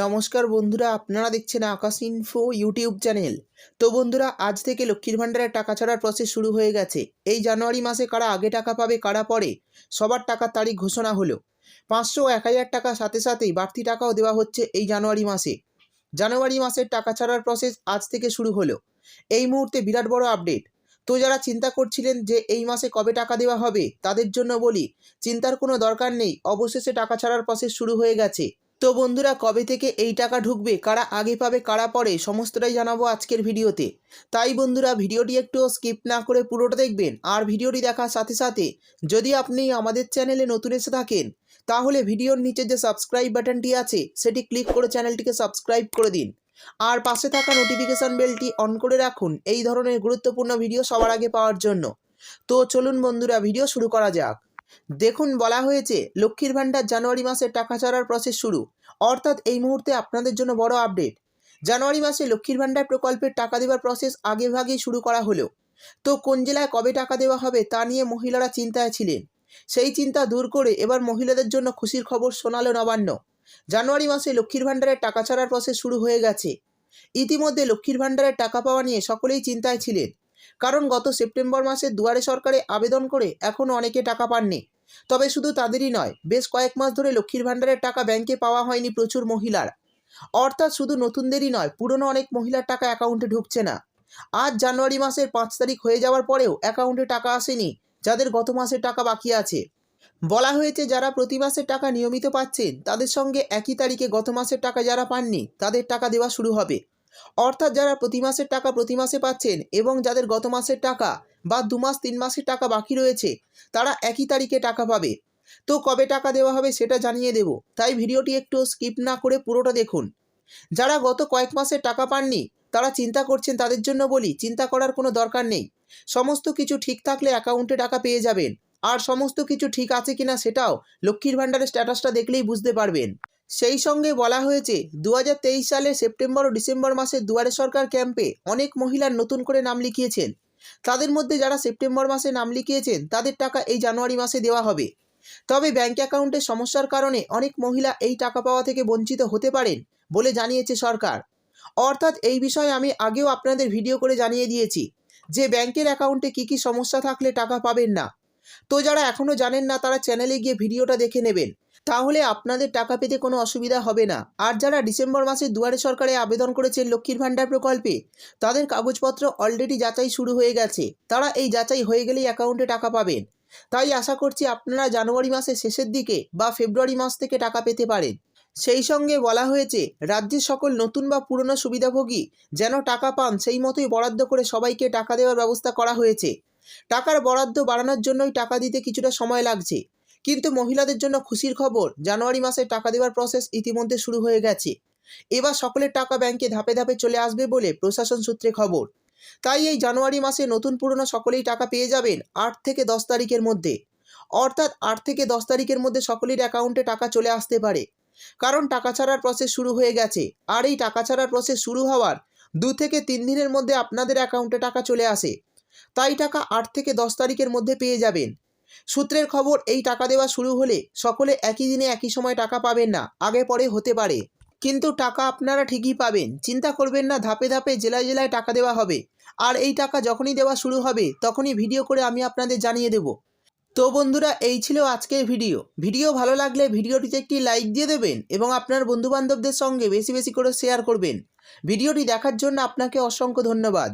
নমস্কার বন্ধুরা, আপনারা দেখছেন আকাশ ইনফো ইউটিউব চ্যানেল। তো বন্ধুরা, আজ থেকে লক্ষ্মীর ভাণ্ডারের টাকা ছাড়ার প্রসেস শুরু হয়ে গেছে। এই জানুয়ারি মাসে কারা আগে টাকা পাবে, কারা পরে, সবার টাকার তারিখ ঘোষণা হলো। 500 ও 1000 টাকা সাথে সাথেই বাড়তি টাকাও দেওয়া হচ্ছে এই জানুয়ারি মাসে। জানুয়ারি মাসের টাকা ছাড়ার প্রসেস আজ থেকে শুরু হলো। এই মুহূর্তে বিরাট বড় আপডেট। তো যারা চিন্তা করছিলেন যে এই মাসে কবে টাকা দেওয়া হবে, তাদের জন্য বলি, চিন্তার কোনো দরকার নেই। অবশেষে টাকা ছাড়ার প্রসেস শুরু হয়ে গেছে। তো বন্ধুরা, কবে থেকে এই টাকা ঢুকবে, কারা আগে পাবে, কারা পরে, সমস্তটাই জানাবো আজকের ভিডিওতে। তাই বন্ধুরা, ভিডিওটি একটু স্কিপ না করে পুরোটা দেখবেন। আর ভিডিওটি দেখার সাথে সাথে যদি আপনি আমাদের চ্যানেলে নতুন এসে থাকেন, তাহলে ভিডিওর নিচে যে সাবস্ক্রাইব বাটনটি আছে সেটি ক্লিক করে চ্যানেলটিকে সাবস্ক্রাইব করে দিন। আর পাশে থাকা নোটিফিকেশন বেলটি অন করে রাখুন এই ধরনের গুরুত্বপূর্ণ ভিডিও সবার আগে পাওয়ার জন্য। তো চলুন বন্ধুরা, ভিডিও শুরু করা যাক। দেখুন, বলা হয়েছে লক্ষ্মীর ভাণ্ডার জানুয়ারি মাসে টাকা ছাড়ার প্রসেস শুরু। অর্থাৎ এই মুহূর্তে আপনাদের জন্য বড় আপডেট। জানুয়ারি মাসে লক্ষ্মীর ভাণ্ডার প্রকল্পের টাকা দেওয়ার প্রসেস আগেভাগেই শুরু করা হলো। তো কোন জেলায় কবে টাকা দেওয়া হবে তা নিয়ে মহিলারা চিন্তায় ছিলেন। সেই চিন্তা দূর করে এবার মহিলাদের জন্য খুশির খবর শোনালো নবান্ন। জানুয়ারি মাসে লক্ষ্মীর ভাণ্ডারের টাকা ছাড়ার প্রসেস শুরু হয়ে গেছে। ইতিমধ্যে লক্ষ্মীর ভাণ্ডারের টাকা পাওয়া নিয়ে সকলেই চিন্তায় ছিলেন। কারণ গত সেপ্টেম্বর মাসে দুয়ারে সরকারে আবেদন করে এখনও অনেকে টাকা পাননি। তবে শুধু তাদেরই নয়, বেশ কয়েক মাস ধরে লক্ষ্মীর ভাণ্ডারের টাকা ব্যাংকে পাওয়া হয়নি প্রচুর মহিলার। অর্থাৎ শুধু নতুনদেরই নয়, পুরনো অনেক মহিলার টাকা অ্যাকাউন্টে ঢুকছে না। আজ জানুয়ারি মাসের 5 তারিখ হয়ে যাওয়ার পরেও অ্যাকাউন্টে টাকা আসেনি যাদের গত মাসের টাকা বাকি আছে। বলা হয়েছে যারা প্রতি মাসের টাকা নিয়মিত পাচ্ছেন তাদের সঙ্গে একই তারিখে গত মাসের টাকা যারা পাননি তাদের টাকা দেওয়া শুরু হবে। অর্থাৎ যারা প্রতি মাসের টাকা প্রতি মাসে পাচ্ছেন এবং যাদের গত মাসের টাকা বা 2 মাস 3 মাসের টাকা বাকি রয়েছে, তারা একই তারিখে টাকা পাবে। তো কবে টাকা দেওয়া হবে সেটা জানিয়ে দেব, তাই ভিডিওটি একটু স্কিপ না করে পুরোটা দেখুন। যারা গত কয়েক মাসের টাকা পাননি তারা চিন্তা করছেন, তাদের জন্য বলি, চিন্তা করার কোনো দরকার নেই। সমস্ত কিছু ঠিক থাকলে অ্যাকাউন্টে টাকা পেয়ে যাবেন। আর সমস্ত কিছু ঠিক আছে কিনা সেটাও লক্ষ্মীর ভাণ্ডারের স্ট্যাটাসটা দেখলেই বুঝতে পারবেন। সেই সঙ্গে বলা হয়েছে 2023 সালের সেপ্টেম্বর ও ডিসেম্বর মাসে দুয়ারে সরকার ক্যাম্পে অনেক মহিলার নতুন করে নাম লিখিয়েছেন। তাদের মধ্যে যারা সেপ্টেম্বর মাসে নাম লিখিয়েছেন তাদের টাকা এই জানুয়ারি মাসে দেওয়া হবে। তবে ব্যাংক অ্যাকাউন্টের সমস্যার কারণে অনেক মহিলা এই টাকা পাওয়া থেকে বঞ্চিত হতে পারেন বলে জানিয়েছে সরকার। অর্থাৎ এই বিষয়ে আমি আগেও আপনাদের ভিডিও করে জানিয়ে দিয়েছি যে ব্যাংকের অ্যাকাউন্টে কী কী সমস্যা থাকলে টাকা পাবেন না। তো যারা এখনও জানেন না তারা চ্যানেলে গিয়ে ভিডিওটা দেখে নেবেন, তাহলে আপনাদের টাকা পেতে কোনো অসুবিধা হবে না। আর যারা ডিসেম্বর মাসে দুয়ারে সরকারে আবেদন করেছেন লক্ষ্মীর ভাণ্ডার প্রকল্পে, তাদের কাগজপত্র অলরেডি যাচাই শুরু হয়ে গেছে। তারা এই যাচাই হয়ে গেলেই অ্যাকাউন্টে টাকা পাবেন। তাই আশা করছি আপনারা জানুয়ারি মাসের শেষের দিকে বা ফেব্রুয়ারি মাস থেকে টাকা পেতে পারেন। সেই সঙ্গে বলা হয়েছে রাজ্যের সকল নতুন বা পুরনো সুবিধাভোগী যেন টাকা পান সেই মতোই বরাদ্দ করে সবাইকে টাকা দেওয়ার ব্যবস্থা করা হয়েছে। টাকার বরাদ্দ বাড়ানোর জন্যই টাকা দিতে কিছুটা সময় লাগছে, কিন্তু মহিলাদের জন্য খুশির খবর, জানুয়ারি মাসে টাকা দেওয়ার প্রসেস ইতিমধ্যে শুরু হয়ে গেছে। এবার সকলের টাকা ব্যাংকে ধাপে ধাপে চলে আসবে বলে প্রশাসন সূত্রে খবর। তাই এই জানুয়ারি মাসে নতুন পুরনো সকলেই টাকা পেয়ে যাবেন 8 থেকে 10 তারিখের মধ্যে। অর্থাৎ 8 থেকে 10 তারিখের মধ্যে সকলের অ্যাকাউন্টে টাকা চলে আসতে পারে, কারণ টাকা ছাড়ার প্রসেস শুরু হয়ে গেছে। আর এই টাকা ছাড়ার প্রসেস শুরু হওয়ার 2 থেকে 3 দিনের মধ্যে আপনাদের অ্যাকাউন্টে টাকা চলে আসে। তাই টাকা 8 থেকে 10 তারিখের মধ্যে পেয়ে যাবেন। সূত্রের খবর, এই টাকা দেওয়া শুরু হলে সকলে একই দিনে একই সময় টাকা পাবেন না, আগে পরে হতে পারে, কিন্তু টাকা আপনারা ঠিকই পাবেন। চিন্তা করবেন না, ধাপে ধাপে জেলায় জেলায় টাকা দেওয়া হবে। আর এই টাকা যখনই দেওয়া শুরু হবে তখনই ভিডিও করে আমি আপনাদের জানিয়ে দেব। তো বন্ধুরা, এই ছিল আজকের ভিডিও ভালো লাগলে ভিডিওটিতে একটি লাইক দিয়ে দেবেন এবং আপনার বন্ধুবান্ধবদের সঙ্গে বেশি বেশি করে শেয়ার করবেন। ভিডিওটি দেখার জন্য আপনাকে অসংখ্য ধন্যবাদ।